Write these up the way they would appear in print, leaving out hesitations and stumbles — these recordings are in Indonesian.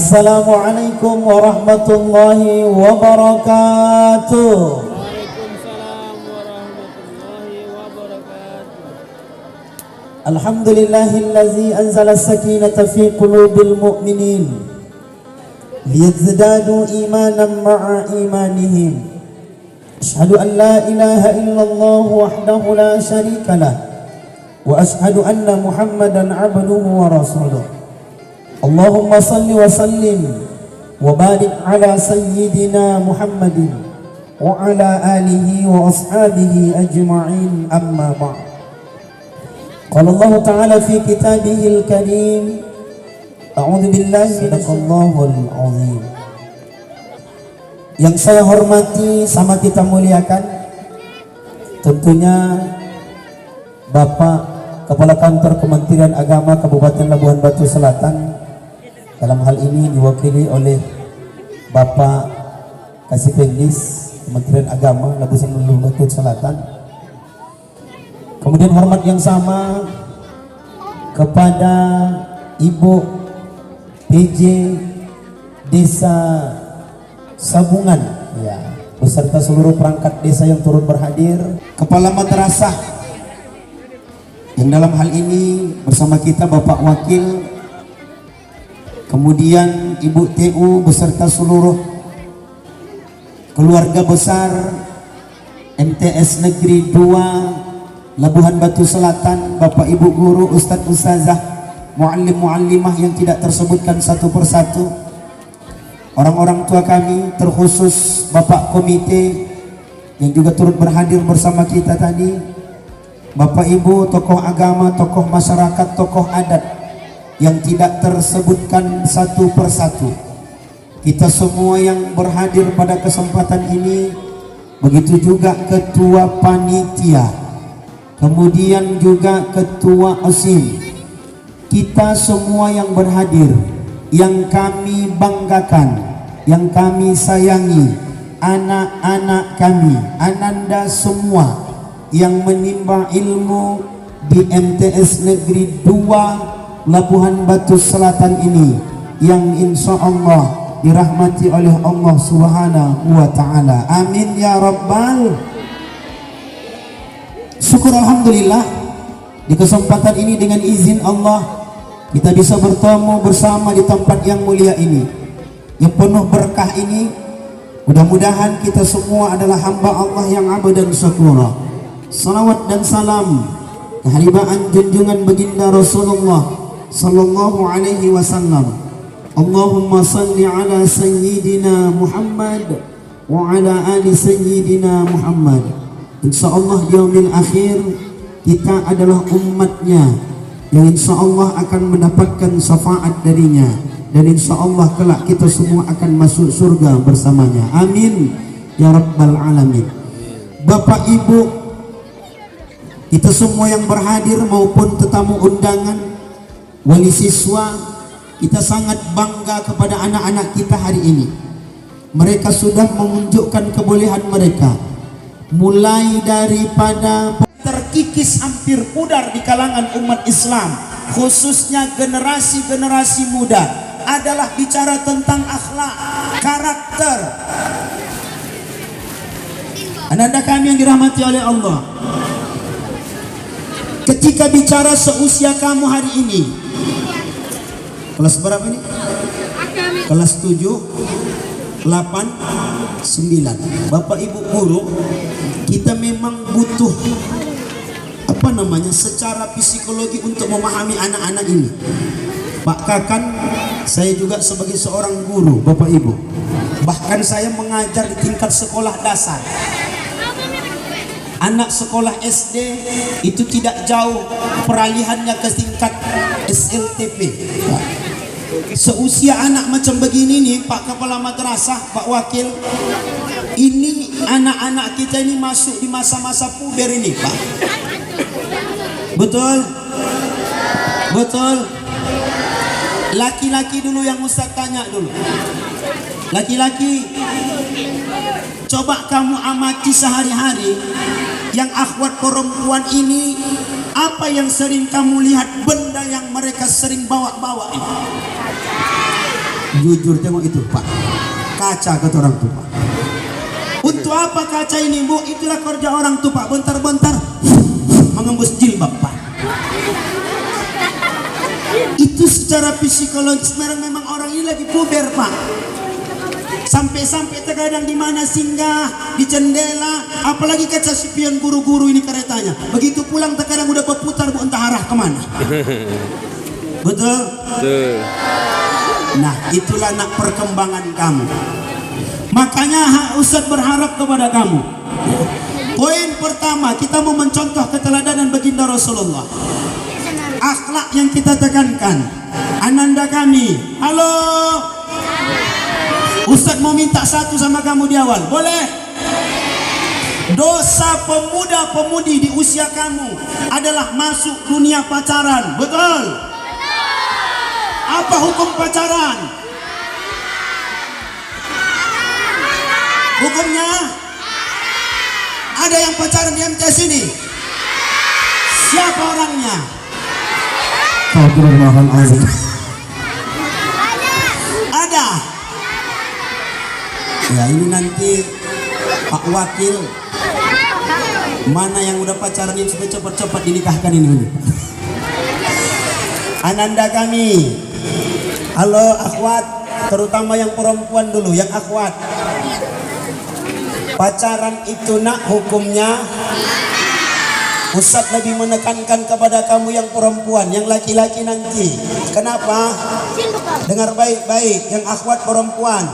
Assalamualaikum warahmatullahi wabarakatuh. Waalaikumsalam warahmatullahi wabarakatuh. Alhamdulillahillazi anzala as-sakinata fi qulubil mu'minin liyazdadu imanan ma'a imanihim. Asyhadu an la ilaha illallah wahdahu la syarika lah wa asyhadu anna Muhammadan abduhu wa rasuluh. Allahumma salli wa sallim wa barik ala sayyidina Muhammadin wa ala alihi wa ashabihi ajma'in, amma ba'd. Qala Allah Ta'ala fi kitabihil karim, a'udzu billahi minashaitonir rajim. Yang saya hormati sama kita muliakan tentunya Bapak Kepala Kantor Kementerian Agama Kabupaten Labuhan Batu Selatan, dalam hal ini diwakili oleh Bapak Kasih Pendis Kementerian Agama Labuhan Batu Selatan. Kemudian hormat yang sama kepada Ibu PJ Desa Sabungan, ya, beserta seluruh perangkat desa yang turut berhadir, Kepala Madrasah yang dalam hal ini bersama kita Bapak Wakil, kemudian Ibu TU beserta seluruh keluarga besar MTS Negeri 2 Labuhan Batu Selatan, Bapak Ibu guru, Ustadz Ustazah, muallim-muallimah yang tidak tersebutkan satu persatu, orang-orang tua kami, terkhusus Bapak Komite yang juga turut berhadir bersama kita tadi, Bapak Ibu tokoh agama, tokoh masyarakat, tokoh adat yang tidak tersebutkan satu persatu, kita semua yang berhadir pada kesempatan ini, begitu juga ketua panitia, kemudian juga ketua OSIM, kita semua yang berhadir, yang kami banggakan, yang kami sayangi, anak-anak kami, ananda semua yang menimba ilmu di MTS Negeri 2 Labuhan Batu Selatan ini, yang insya Allah dirahmati oleh Allah Subhanahu wa Ta'ala. Amin ya Rabbal. Syukur alhamdulillah, di kesempatan ini dengan izin Allah kita bisa bertemu bersama di tempat yang mulia ini, yang penuh berkah ini. Mudah-mudahan kita semua adalah hamba Allah yang abad dan syakura. Salawat dan salam kehadiran junjungan baginda Rasulullah sallallahu alaihi wasallam. Allahumma salli ala sayyidina Muhammad wa ala ali sayyidina Muhammad. Insyaallah di yaumil akhir kita adalah umatnya yang insyaallah akan mendapatkan syafaat darinya, dan insyaallah kelak kita semua akan masuk surga bersamanya. Amin ya rabbal alamin. Bapak Ibu, kita semua yang berhadir maupun tetamu undangan, wali siswa, kita sangat bangga kepada anak-anak kita hari ini. Mereka sudah menunjukkan kebolehan mereka, mulai daripada terkikis hampir pudar di kalangan umat Islam, khususnya generasi-generasi muda, adalah bicara tentang akhlak, karakter. Anak-anak kami yang dirahmati oleh Allah, ketika bicara seusia kamu hari ini, kelas berapa ini? Kelas 7, 8, 9. Bapak Ibu guru, kita memang butuh secara psikologi untuk memahami anak-anak ini. Pak Kakan, saya juga sebagai seorang guru, Bapak Ibu, bahkan saya mengajar di tingkat sekolah dasar. Anak sekolah SD itu tidak jauh peralihannya ke tingkat SLTP. Seusia anak macam begini nih, Pak Kepala Madrasah, Pak Wakil, ini anak-anak kita ini masuk di masa-masa puber ini, Pak. Betul? Betul? Laki-laki dulu yang Ustaz tanya dulu. Laki-laki, coba kamu amati sehari-hari yang akhwat perempuan ini, apa yang sering kamu lihat, benda yang mereka sering bawa-bawa ini? Jujur tengok itu Pak, kaca kata orang tua Pak. Untuk apa kaca ini Bu? Itulah kerja orang tua Pak, bentar-bentar mengembus jilbab Pak. Itu secara psikologis memang orang ini lagi puber Pak. Sampai-sampai terkadang di mana singgah, di jendela, apalagi kaca spion guru-guru ini keretanya. Begitu pulang terkadang udah berputar Bu, entah arah kemana. Betul? Betul. Nah, itulah nak perkembangan kamu. Makanya Ustaz berharap kepada kamu. Poin pertama, kita mau mencontoh keteladanan baginda Rasulullah. Akhlak yang kita tekankan. Ananda kami, halo. Ustaz mau minta satu sama kamu di awal, boleh? Dosa pemuda-pemudi di usia kamu adalah masuk dunia pacaran, betul? Apa hukum pacaran? Hukumnya? Ada yang pacaran di MTS ini? Siapa orangnya? Ada. Ya ini nanti Pak Wakil, mana yang udah pacaran ini supaya cepat-cepat dinikahkan ini. Ananda kami, halo akhwat, terutama yang perempuan dulu, yang akhwat. Pacaran itu nak hukumnya, Ustaz lebih menekankan kepada kamu yang perempuan, yang laki-laki nanti. Kenapa? Dengar baik-baik, yang akhwat perempuan.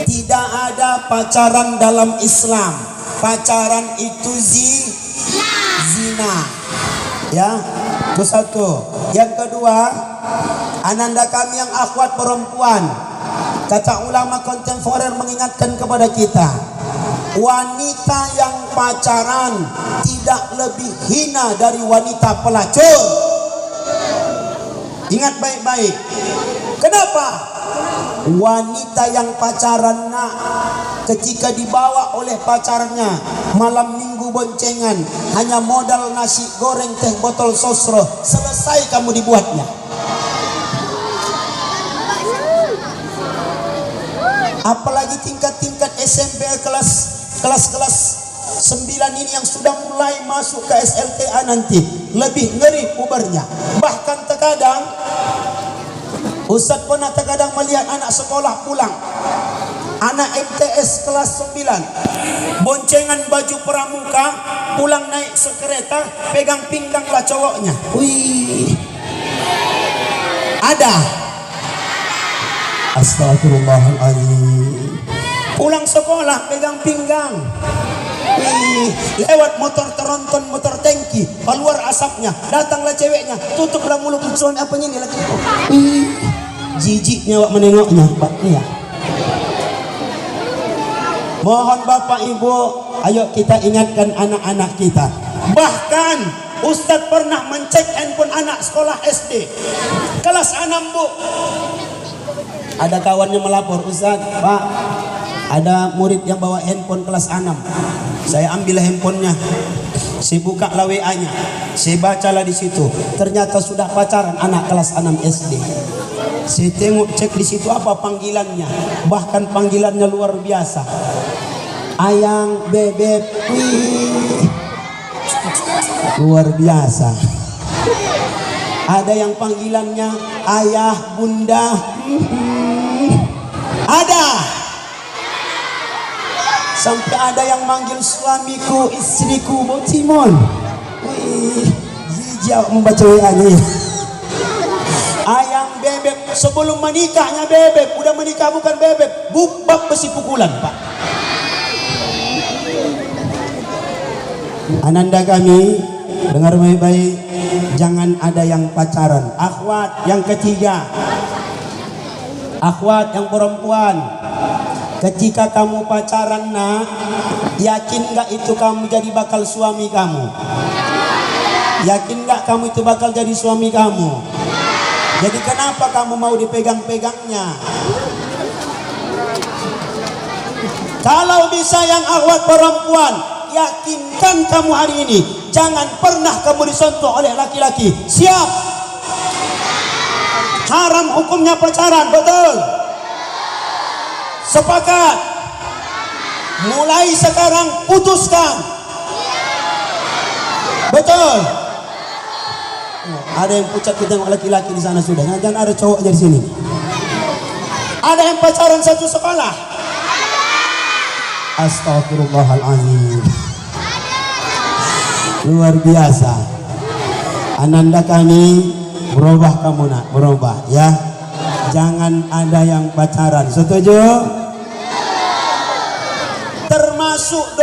Tidak ada pacaran dalam Islam. Pacaran itu zina. Ya, itu satu. Yang kedua, ananda kami yang akhwat perempuan, kata ulama kontemporer mengingatkan kepada kita, wanita yang pacaran tidak lebih hina dari wanita pelacur. Ingat baik-baik. Kenapa? Wanita yang pacaran nak, ketika dibawa oleh pacarnya malam minggu boncengan, hanya modal nasi goreng, teh botol sosro, selesai kamu dibuatnya. Apalagi tingkat-tingkat SMP kelas 9 ini yang sudah mulai masuk ke SLTA nanti, lebih ngeri pubernya. Bahkan terkadang Ustaz pernah terkadang melihat anak sekolah pulang, anak MTS kelas 9, boncengan baju pramuka, pulang naik sekereta, pegang pinggang lah cowoknya. Wih, ada. Astagfirullahaladzim. Pulang sekolah pegang pinggang. Wih, lewat motor teronton, motor tangki, keluar asapnya, datanglah ceweknya, tutuplah mulut suami, apanya ini lagi? Jijiknya wak menengoknya, Pak. Iya. Mohon Bapak Ibu, ayo kita ingatkan anak-anak kita. Bahkan Ustadz pernah mencek handphone anak sekolah SD kelas 6 Bu. Ada kawannya melapor, Ustadz, Pak, ada murid yang bawa handphone kelas 6. Saya ambil handphonenya, saya buka lah WA-nya, saya bacalah di situ. Ternyata sudah pacaran anak kelas 6 SD. Saya tengok, cek di situ apa panggilannya. Bahkan panggilannya luar biasa. Ayang, bebek, wih, luar biasa. Ada yang panggilannya ayah, bunda, ada. Sampai ada yang manggil suamiku, istriku, Botimon. Wih, jijik membaca WA-nya. Ayang, bebek, sebelum menikahnya bebek, udah menikah bukan bebek, bubak besi pukulan, Pak. Ananda kami, dengar baik-baik, jangan ada yang pacaran. Akhwat yang ketiga, akhwat yang perempuan, ketika kamu pacaran nak, yakin gak itu kamu jadi bakal suami kamu? Yakin gak kamu itu bakal jadi suami kamu? Jadi kenapa kamu mau dipegang-pegangnya? Kalau bisa yang akhwat perempuan, yakinkan kamu hari ini, jangan pernah kamu disentuh oleh laki-laki. Siap? Haram hukumnya pacaran, betul? Sepakat? Mulai sekarang putuskan. Betul? Ada yang pucat, kita tengok laki-laki di sana sudah. Jangan ada cowok di sini. Ada yang pacaran satu sekolah? Astagfirullahaladzim. Luar biasa. Ananda kami berubah, kamu nak berubah ya. Jangan ada yang pacaran. Setuju? Termasuk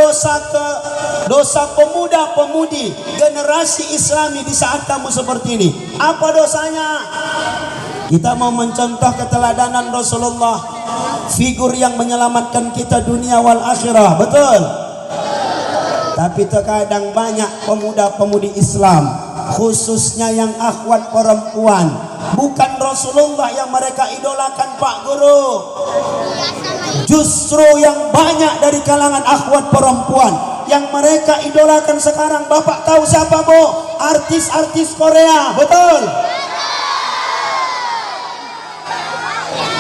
dosa pemuda-pemudi generasi Islami di saat kamu seperti ini. Apa dosanya? Kita mau mencontoh keteladanan Rasulullah, figur yang menyelamatkan kita dunia wal akhirah, betul? Tapi terkadang banyak pemuda-pemudi Islam, khususnya yang akhwat perempuan, bukan Rasulullah yang mereka idolakan, Pak Guru. Justru yang banyak dari kalangan akhwat perempuan yang mereka idolakan sekarang, Bapak tahu siapa, Bu? Artis-artis Korea, betul?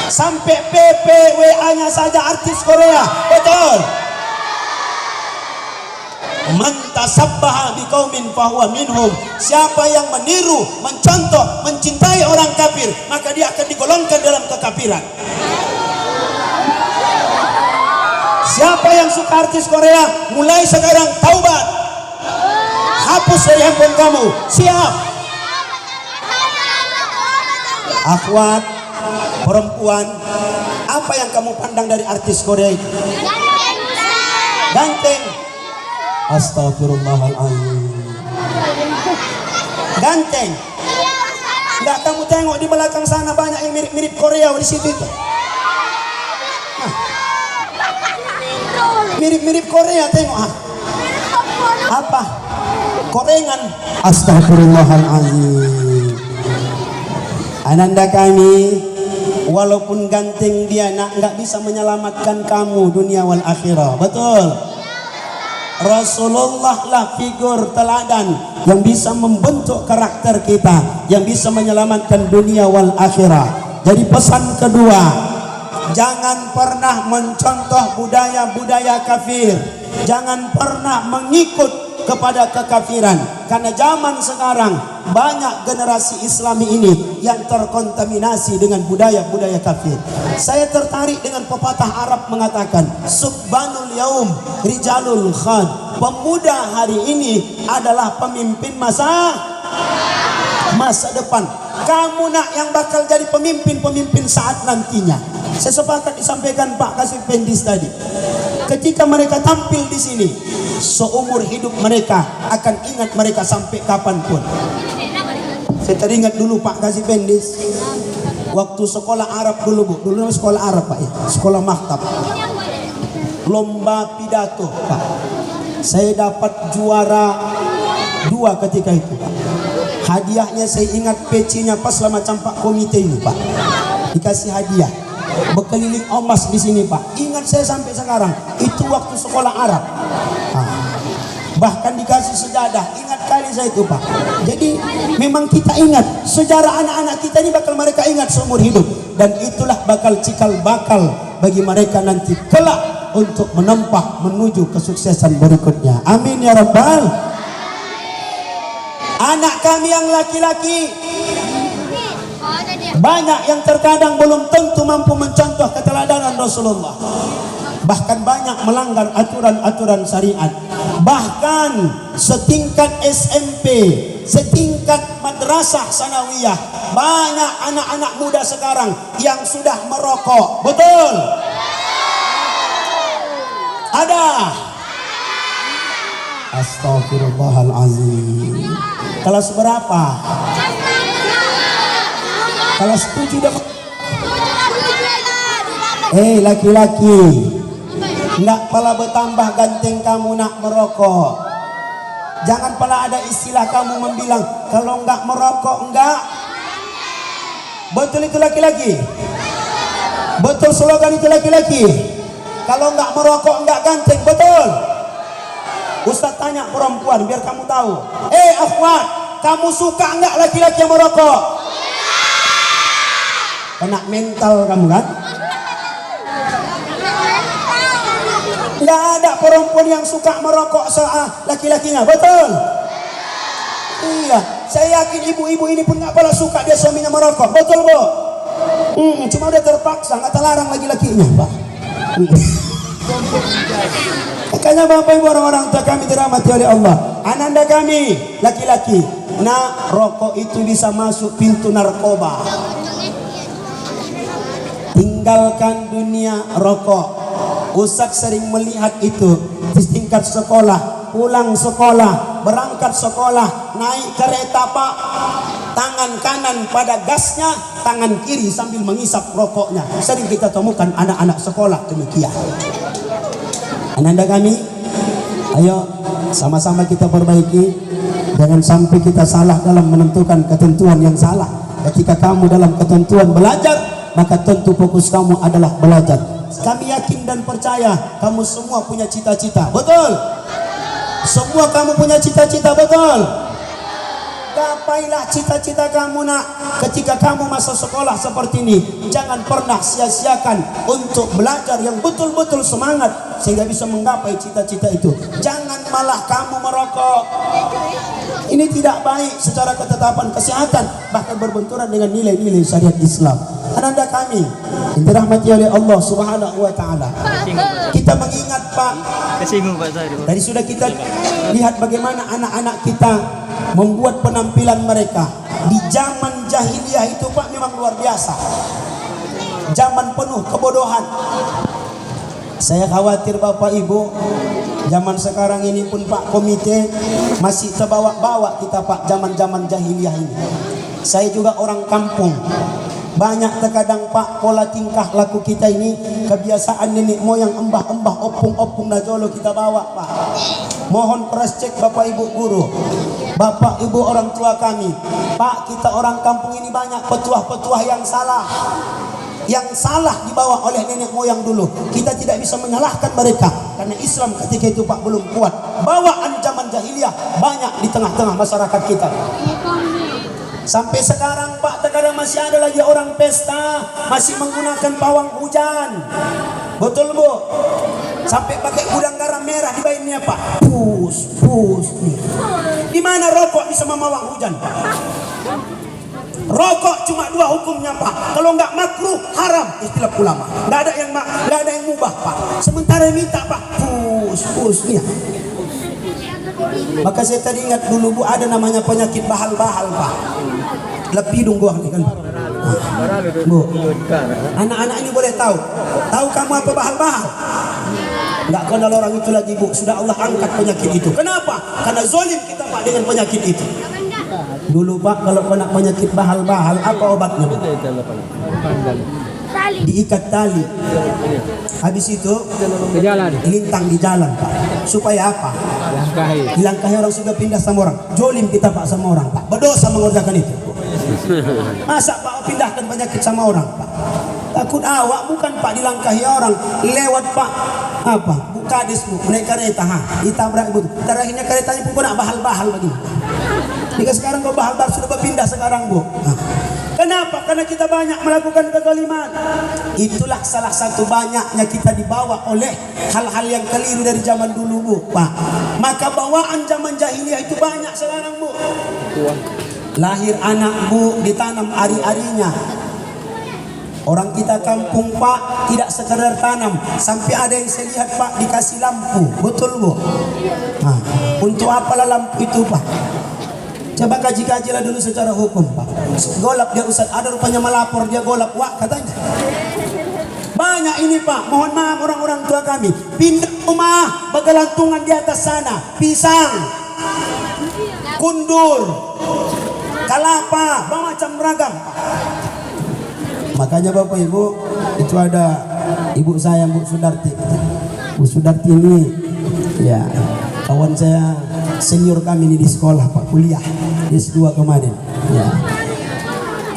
Sampai PPWA-nya saja artis Korea, betul? Man tasabbaha biqaumin fahuwa minhum. Siapa yang meniru, mencontoh, mencintai orang kafir, maka dia akan digolongkan dalam kekafiran. Siapa yang suka artis Korea, mulai sekarang taubat, hapus dari handphone kamu. Siap? Akhwat perempuan, apa yang kamu pandang dari artis Korea itu? Ganteng. Astagfirullahaladzim. Ganteng. Enggak kamu tengok di belakang sana banyak yang mirip-mirip Korea di situ itu. Mirip-mirip Korea, tengok. Apa? Korengan. Astagfirullahaladzim. Ananda kami, walaupun ganteng dia nggak bisa menyelamatkan kamu dunia wal akhirah, betul? Rasulullah lah figur teladan yang bisa membentuk karakter kita, yang bisa menyelamatkan dunia wal akhirah. Jadi pesan kedua, jangan pernah mencontoh budaya-budaya kafir, jangan pernah mengikut kepada kekafiran, karena zaman sekarang banyak generasi Islami ini yang terkontaminasi dengan budaya-budaya kafir. Saya tertarik dengan pepatah Arab mengatakan, subbanul yaum rijalul khad. Pemuda hari ini adalah pemimpin masa depan. Kamu nak yang bakal jadi pemimpin saat nantinya. Saya sepakat disampaikan Pak Kasih Pendis tadi. Ketika mereka tampil di sini, seumur hidup mereka akan ingat mereka sampai kapanpun. Saya teringat dulu Pak Kasih Pendis, waktu sekolah Arab dulu, Bu. Dulu sekolah Arab, Pak, ya. Sekolah maktab. Lomba pidato, Pak. Saya dapat juara 2 ketika itu, Pak. Hadiahnya saya ingat pecinya pas selama campak komite ini, Pak. Dikasih hadiah. Berkeliling emas di sini, Pak. Ingat saya sampai sekarang. Itu waktu sekolah Arab. Bahkan dikasih sejadah. Ingat kali saya itu, Pak. Jadi memang kita ingat sejarah anak-anak kita ini, bakal mereka ingat seumur hidup. Dan itulah bakal cikal bakal bagi mereka nanti kelak untuk menempa menuju kesuksesan berikutnya. Amin ya Rabbal. Anak kami yang laki-laki banyak yang terkadang belum tentu mampu mencontoh keteladanan Rasulullah. Bahkan banyak melanggar aturan-aturan syariat. Bahkan setingkat SMP, setingkat madrasah sanawiyah, banyak anak-anak muda sekarang yang sudah merokok. Betul? Ada. Astagfirullahalazim. Kelas berapa? Kelas 7 dah. Laki-laki, enggak pala bertambah ganteng kamu nak merokok. Jangan pala ada istilah kamu membilang kalau enggak merokok enggak. Betul itu laki-laki? Betul slogan itu laki-laki? Kalau enggak merokok enggak ganteng, betul? Ustaz tanya perempuan biar kamu tahu. Akhwat, kamu suka enggak laki-laki yang merokok? Kena mental kamu kan? Nggak ada perempuan yang suka merokok laki-lakinya, betul? Iya, saya yakin ibu-ibu ini pun nggak pernah suka dia suaminya merokok, betul Bu? Cuma udah terpaksa, nggak terlarang laki-lakinya, Pak. Makanya Bapak Ibu orang-orang tua kami dirahmati oleh Allah, ananda kami laki-laki, nah rokok itu bisa masuk pintu narkoba. Tinggalkan dunia rokok. Ustaz sering melihat itu di tingkat sekolah, pulang sekolah, berangkat sekolah, naik kereta Pak, tangan kanan pada gasnya, tangan kiri sambil mengisap rokoknya. Sering kita temukan anak-anak sekolah demikian. Ananda kami, ayo sama-sama kita perbaiki. Jangan sampai kita salah dalam menentukan ketentuan yang salah. Ketika kamu dalam ketentuan belajar, maka tentu fokus kamu adalah belajar. Kami yakin dan percaya kamu semua punya cita-cita, betul? Semua kamu punya cita-cita, betul? Gapailah cita-cita kamu nak. Ketika kamu masa sekolah seperti ini, jangan pernah sia-siakan untuk belajar yang betul-betul semangat sehingga bisa menggapai cita-cita itu. Jangan malah kamu merokok. Ini tidak baik secara ketetapan kesehatan, bahkan berbenturan dengan nilai-nilai syariat Islam. Ananda kami yang dirahmati oleh Allah Subhanahu wa taala. Kita mengingat Pak, tadi sudah kita lihat bagaimana anak-anak kita membuat penampilan mereka di zaman jahiliyah itu Pak, memang luar biasa. Zaman penuh kebodohan. Saya khawatir Bapak Ibu, zaman sekarang ini pun Pak komite masih terbawa-bawa kita Pak zaman-zaman jahiliyah ini. Saya juga orang kampung. Banyak terkadang Pak pola tingkah laku kita ini kebiasaan nenek moyang, embah-embah, opung-opung najolo kita bawa Pak. Mohon cross check Bapak Ibu guru, Bapak Ibu orang tua kami. Pak, kita orang kampung ini banyak petuah-petuah yang salah. Yang salah dibawa oleh nenek moyang dulu. Kita tidak bisa menyalahkan mereka karena Islam ketika itu Pak belum kuat. Bawaan zaman jahiliyah banyak di tengah-tengah masyarakat kita. Sampai sekarang Pak, terkadang masih ada lagi orang pesta masih menggunakan pawang hujan. Betul Bu? Sampai pakai gudang garam merah di bainnya Pak. Pus. Di mana rokok bisa memawang hujan Pak? Rokok cuma dua hukumnya Pak. Kalau nggak makruh, haram istilah ulama. Nggak ada yang mubah Pak. Sementara minta Pak, pus nih. Maka saya tadi ingat dulu Bu, ada namanya penyakit bahal-bahal Pak. Lepidung gua nih kan. Bu, anak-anak ini boleh tahu kamu apa bahal-bahal? Nggak kenal orang itu lagi Bu. Sudah Allah angkat penyakit itu. Kenapa? Karena zolim kita Pak dengan penyakit itu. Dulu Pak kalau kena penyakit bahal-bahal apa obatnya Bu? Diikat tali. Habis itu lintang di jalan Pak. Supaya apa? Dilangkahi orang sudah pindah sama orang. Jolim kita Pak sama orang Pak. Berdosa mengerjakan itu. Masa Pak pindahkan penyakit sama orang Pak? Takut awak bukan Pak dilangkahi orang. Lewat Pak apa? Kades Bu, naik kereta ditabrak Bu. Terakhirnya keretanya pun kena bahal-bahal begini. Jika sekarang kau bahal-bahal sudah berpindah sekarang Bu. Kenapa? Karena kita banyak melakukan kezaliman. Itulah salah satu banyaknya kita dibawa oleh hal-hal yang keliru dari zaman dulu Bu Pak. Maka bawaan zaman jahiliyah itu banyak sekarang Bu. Lahir anak Bu ditanam ari-arinya. Orang kita kampung Pak tidak sekedar tanam, sampai ada yang saya lihat Pak dikasih lampu. Betul Bu? Untuk apalah lampu itu Pak? Coba kaji-kajilah dulu secara hukum Pak. Golap dia Ustaz, ada rupanya melapor dia golap wak katanya. Banyak ini Pak, mohon maaf orang-orang tua kami. Pindah rumah bergelantungan di atas sana, pisang, kundur, kalapa, macam beragam. Makanya Bapak Ibu, itu ada ibu saya Bu Sudarti. Bu Sudarti ini ya kawan saya, senior kami ini di sekolah Pak, kuliah S2 kemarin ya.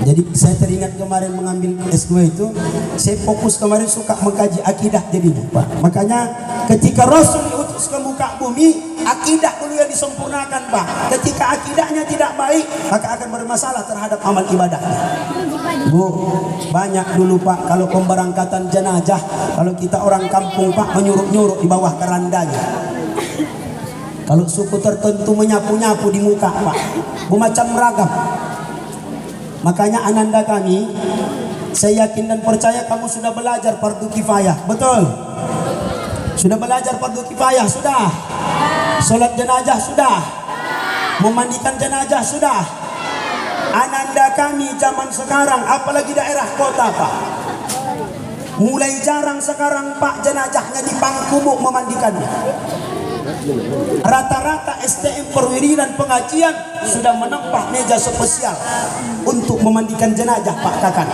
Jadi saya teringat kemarin mengambil S2 itu, saya fokus kemarin suka mengkaji akidah jadinya Pak. Makanya ketika Rasul diutus ke muka bumi, akidah dulu yang disempurnakan Pak. Ketika akidahnya tidak baik, maka akan bermasalah terhadap amal ibadahnya. Bu, banyak dulu Pak kalau pemberangkatan jenazah, kalau kita orang kampung Pak menyuruh-nyuruh di bawah kerandanya. Kalau suku tertentu menyapu-nyapu di muka Pak, macam ragam. Makanya ananda kami, saya yakin dan percaya kamu sudah belajar fardu kifayah, betul? Sudah belajar fardu kifayah, sudah? Sholat jenazah sudah? Memandikan jenazah sudah? Ananda kami zaman sekarang, apalagi daerah kota Pak, mulai jarang sekarang Pak jenazahnya di pangkumuk memandikannya. Rata-rata STM perwiridan pengajian sudah menempah meja spesial untuk memandikan jenazah Pak Kakan.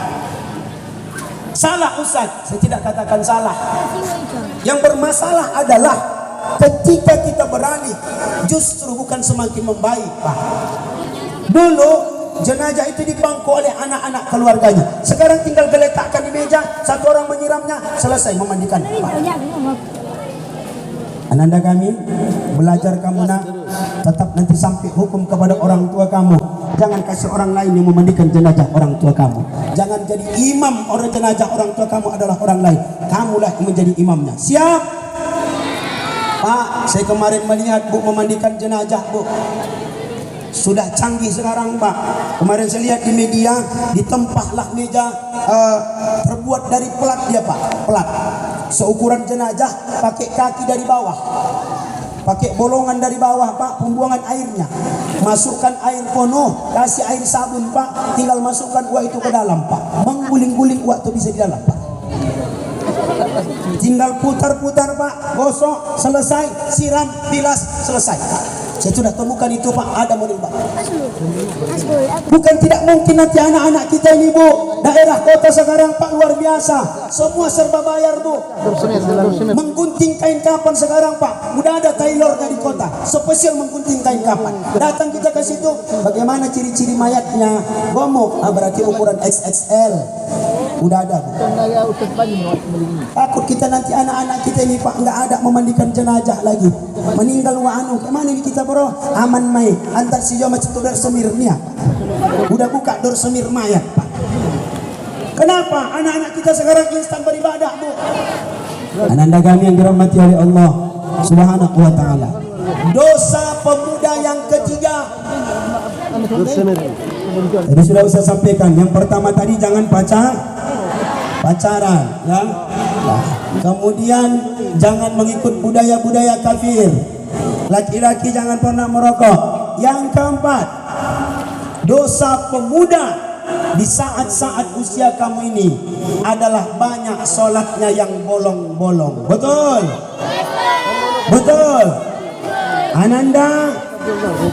Salah Ustaz, saya tidak katakan salah. Yang bermasalah adalah ketika kita beralih, justru bukan semakin membaik Pak. Dulu jenazah itu dipangku oleh anak-anak keluarganya. Sekarang tinggal geletakkan di meja, satu orang menyiramnya, selesai memandikan Pak. Ananda kami, belajar kamu nak, tetap nanti sampai hukum kepada orang tua kamu. Jangan kasih orang lain yang memandikan jenazah orang tua kamu. Jangan jadi imam orang jenazah orang tua kamu adalah orang lain. Kamulah yang menjadi imamnya. Siap? Pak, saya kemarin melihat Bu memandikan jenazah Bu. Sudah canggih sekarang Pak. Kemarin saya lihat di media, ditempahlah meja terbuat dari pelat dia Pak, pelat. Seukuran jenazah, pakai kaki dari bawah, pakai bolongan dari bawah Pak, pembuangan airnya. Masukkan air penuh, kasih air sabun Pak, tinggal masukkan uang itu ke dalam Pak. Mengguling-guling uang itu bisa di dalam Pak. Tinggal putar-putar Pak, gosok, selesai, siram, bilas, selesai. Saya sudah temukan itu Pak, ada model Pak. Bukan tidak mungkin nanti anak-anak kita ini Bu, daerah kota sekarang Pak luar biasa, semua serba bayar Bu. Menggunting kain kapan sekarang Pak, udah ada tailornya di kota, spesial menggunting kain kapan. Datang kita ke situ, bagaimana ciri-ciri mayatnya? Gomok, berarti ukuran XXL. Udah ada Bu. Takut kita nanti anak-anak kita ini Pak nggak ada memandikan jenazah lagi, meninggal wa'anu. Kemana ini kita bro? Aman mai antar si joma cetu dar semirnya. Udah buka dor semir mayat Pak. Kenapa anak-anak kita sekarang instan beribadah Bu? Ananda kami yang dirahmati oleh Allah Subhanahu wa taala. Dosa pemuda yang ketiga. Jadi sudah saya sampaikan. Yang pertama tadi jangan pacaran ya. Nah, kemudian jangan mengikut budaya-budaya kafir. Laki-laki jangan pernah merokok. Yang keempat, dosa pemuda di saat-saat usia kamu ini adalah banyak sholatnya yang bolong-bolong. Betul? Betul? Ananda,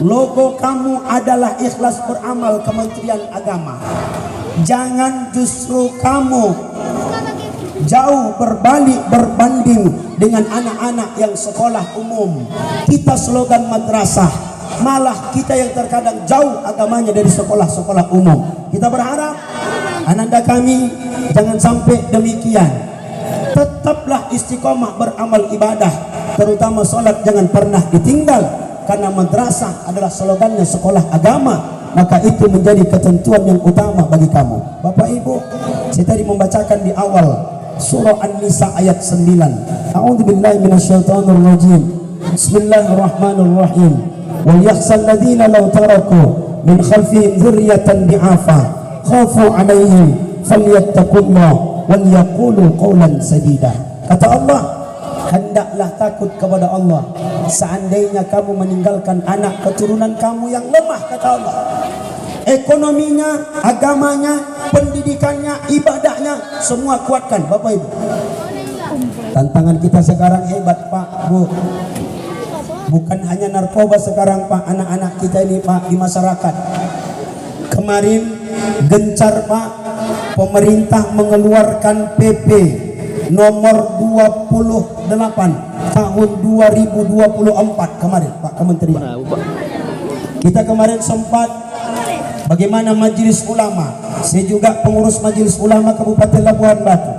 logo kamu adalah ikhlas beramal Kementerian Agama. Jangan justru kamu jauh berbanding dengan anak-anak yang sekolah umum. Kita slogan madrasah, malah kita yang terkadang jauh agamanya dari sekolah-sekolah umum. Kita berharap ananda kami jangan sampai demikian. Tetaplah istiqomah beramal ibadah, terutama sholat jangan pernah ditinggal, karena madrasah adalah slogannya sekolah agama. Maka itu menjadi ketentuan yang utama bagi kamu. Bapak Ibu, saya tadi membacakan di awal surah An-Nisa ayat 9. A'udzubillahi minasyaitonir rajim. Bismillahirrahmanirrahim. Wal yakhshal ladzina law taraku min khalfihim dzurriyyatan bi'afa khafu 'alaihim falyattaqullaha wal yaqulu qawlan sadida. Kata Allah, hendaklah takut kepada Allah seandainya kamu meninggalkan anak keturunan kamu yang lemah, kata Allah. Ekonominya, agamanya, pendidikannya, ibadahnya, semua kuatkan Bapak Ibu. Tantangan kita sekarang hebat Pak Bu. Bukan hanya narkoba sekarang Pak, anak-anak kita ini Pak di masyarakat. Kemarin gencar Pak, pemerintah mengeluarkan PP nomor 28 tahun 2024 kemarin Pak Kementerian. Kita kemarin sempat bagaimana majelis ulama, saya juga pengurus majelis ulama Kabupaten Labuhan Batu.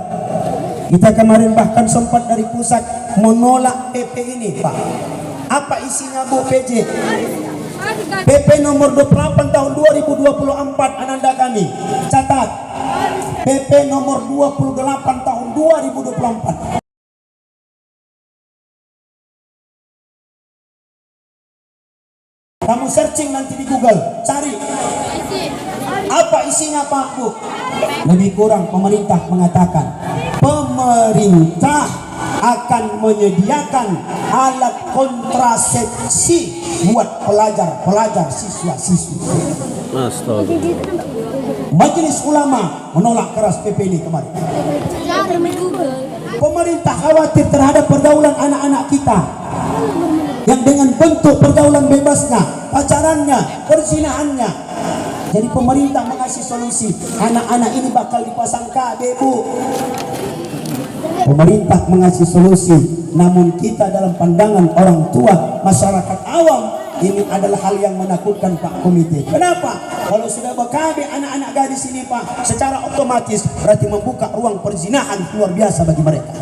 Kita kemarin bahkan sempat dari pusat menolak PP ini Pak. Apa Apa isinya Bu PJ? PP nomor 28 tahun 2024 Ananda kami. Catat. PP nomor 28 tahun 2024. Kamu searching nanti di Google, cari apa isinya Pak Bu. Lebih kurang pemerintah mengatakan pemerintah akan menyediakan alat kontrasepsi buat pelajar siswa-siswi. Astaga. Majelis Ulama menolak keras PP ini kemarin. Pemerintah khawatir terhadap pergaulan anak-anak kita yang dengan bentuk pergaulan bebasnya, pacarannya, perzinahannya. Jadi pemerintah mengasih solusi, anak-anak ini bakal dipasang KB Bu. Pemerintah mengasih solusi, namun kita dalam pandangan orang tua, masyarakat awam, ini adalah hal yang menakutkan Pak Komite. Kenapa? Kalau sudah berKB anak-anak gadis ini Pak, secara otomatis berarti membuka ruang perzinahan luar biasa bagi mereka.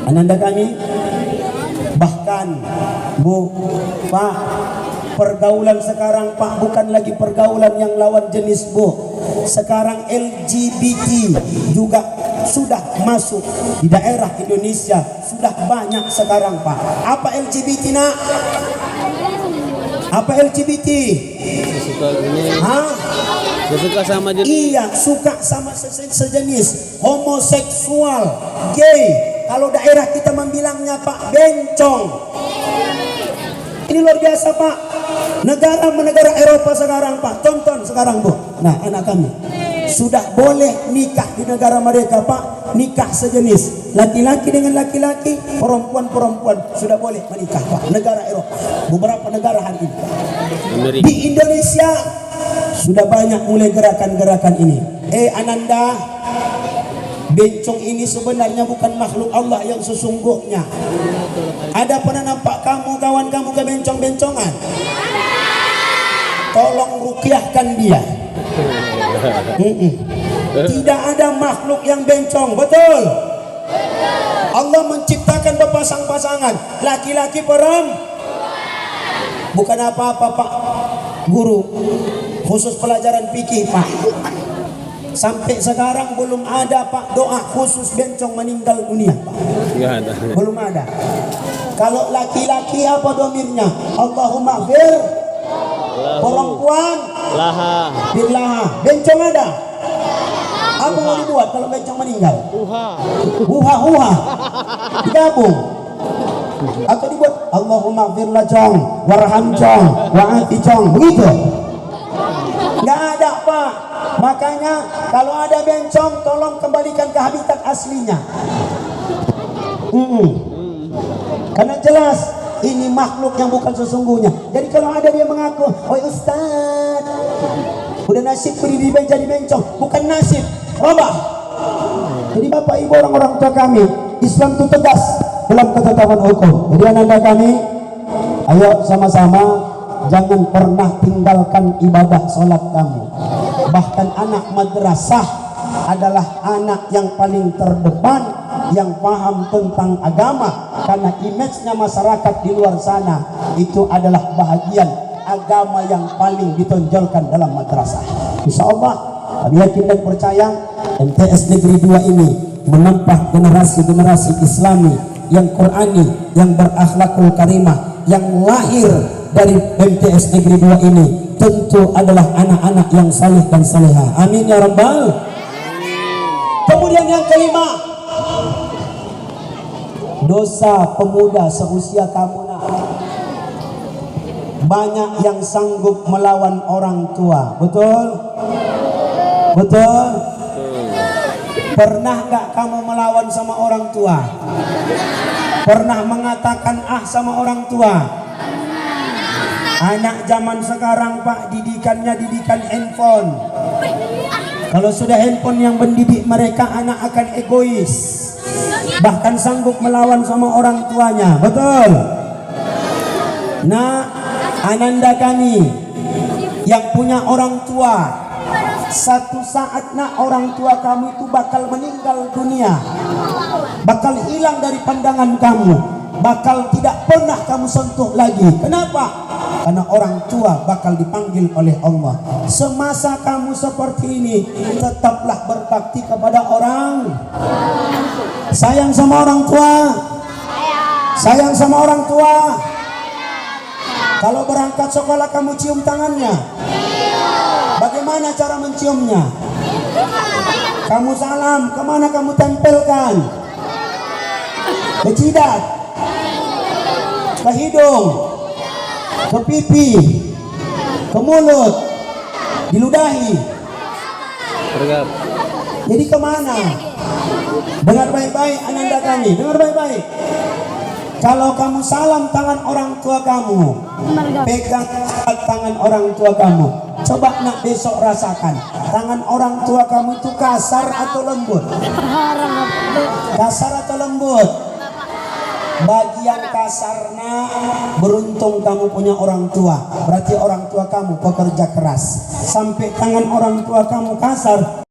Ananda kami, bahkan Bu, Pak, pergaulan sekarang Pak bukan lagi pergaulan yang lawan jenis Bu. Sekarang LGBT juga sudah masuk di daerah Indonesia, sudah banyak sekarang Pak. Apa LGBT nak? Apa LGBT? Suka ini. Hah? Suka sama jenis. Iya, suka sama sejenis, homoseksual, gay. Kalau daerah kita membilangnya Pak bencong. Ini luar biasa Pak. Negara Eropa sekarang Pak, tonton sekarang Bu. Nah anak kami sudah boleh nikah di negara mereka Pak, nikah sejenis, laki-laki dengan laki-laki, perempuan sudah boleh menikah Pak. Negara Eropa, beberapa negara hari ini. Amerika. Di Indonesia sudah banyak mulai gerakan-gerakan ini. Ananda, bencong ini sebenarnya bukan makhluk Allah yang sesungguhnya. Ada pernah nampak kamu, kawan kamu ke bencong-bencongan? Tolong ruqyahkan dia. Tidak ada makhluk yang bencong, betul? Allah menciptakan berpasang-pasangan, laki-laki bukan apa-apa Pak Guru, khusus pelajaran fikih Pak. Sampai sekarang belum ada Pak doa khusus bencong meninggal dunia Pak. Enggak ada. Belum ada. Kalau laki-laki apa domirnya? Allahumma fir. Perempuan Laha. billaha. Bencong ada? Apa mau dibuat kalau bencong meninggal? Huha. Digabung. Atau dibuat Allahumma fir lajong, warham jong, wa'ati jong. Begitu? Nggak ada Pak. Makanya kalau ada bencong tolong kembalikan ke habitat aslinya. Karena jelas ini makhluk yang bukan sesungguhnya. Jadi kalau ada dia mengaku, "Oi Ustaz, udah nasib jadi bencong." Bukan nasib, robah. Jadi Bapak Ibu orang-orang tua kami, Islam itu tegas dalam ketetapan hukum. Jadi anak-anak kami, ayo sama-sama jangan pernah tinggalkan ibadah sholat kamu. Bahkan anak madrasah adalah anak yang paling terdepan, yang paham tentang agama. Karena image-nya masyarakat di luar sana itu adalah bahagian agama yang paling ditonjolkan dalam madrasah. Insya Allah kami yakin dan percaya MTS Negeri 2 ini menempa generasi-generasi Islami yang Qurani, yang berakhlakul karimah, yang lahir dari MTS Negeri 2 ini tentu adalah anak-anak yang saleh dan saleha. Amin ya rabbal. Kemudian yang kelima, dosa pemuda seusia kamu nak. Banyak yang sanggup melawan orang tua, betul? Betul? Pernah nggak kamu melawan sama orang tua? Pernah mengatakan sama orang tua? Anak zaman sekarang Pak, didikannya didikan handphone. Kalau sudah handphone yang mendidik mereka, anak akan egois, bahkan sanggup melawan sama orang tuanya, betul? Nah, ananda kami yang punya orang tua, satu saat nak orang tua kamu itu bakal meninggal dunia, bakal hilang dari pandangan kamu. bakal tidak pernah kamu sentuh lagi. Kenapa? Karena orang tua bakal dipanggil oleh Allah. Semasa kamu seperti ini, tetaplah berbakti kepada orang. Sayang sama orang tua. Sayang sama orang tua. Kalau berangkat sekolah kamu cium tangannya. Bagaimana cara menciumnya? Kamu salam, kemana kamu tempelkan? Ke jidat, ke hidung, ke pipi, ke mulut, diludahi. Tergap. Jadi kemana? Dengar baik-baik ananda kami, dengar baik-baik. Kalau kamu salam tangan orang tua kamu, pegang tangan orang tua kamu. Coba nak besok rasakan, tangan orang tua kamu itu kasar atau lembut? Kasar atau lembut? Bagian kasarnya, beruntung kamu punya orang tua. Berarti orang tua kamu pekerja keras. Sampai tangan orang tua kamu kasar,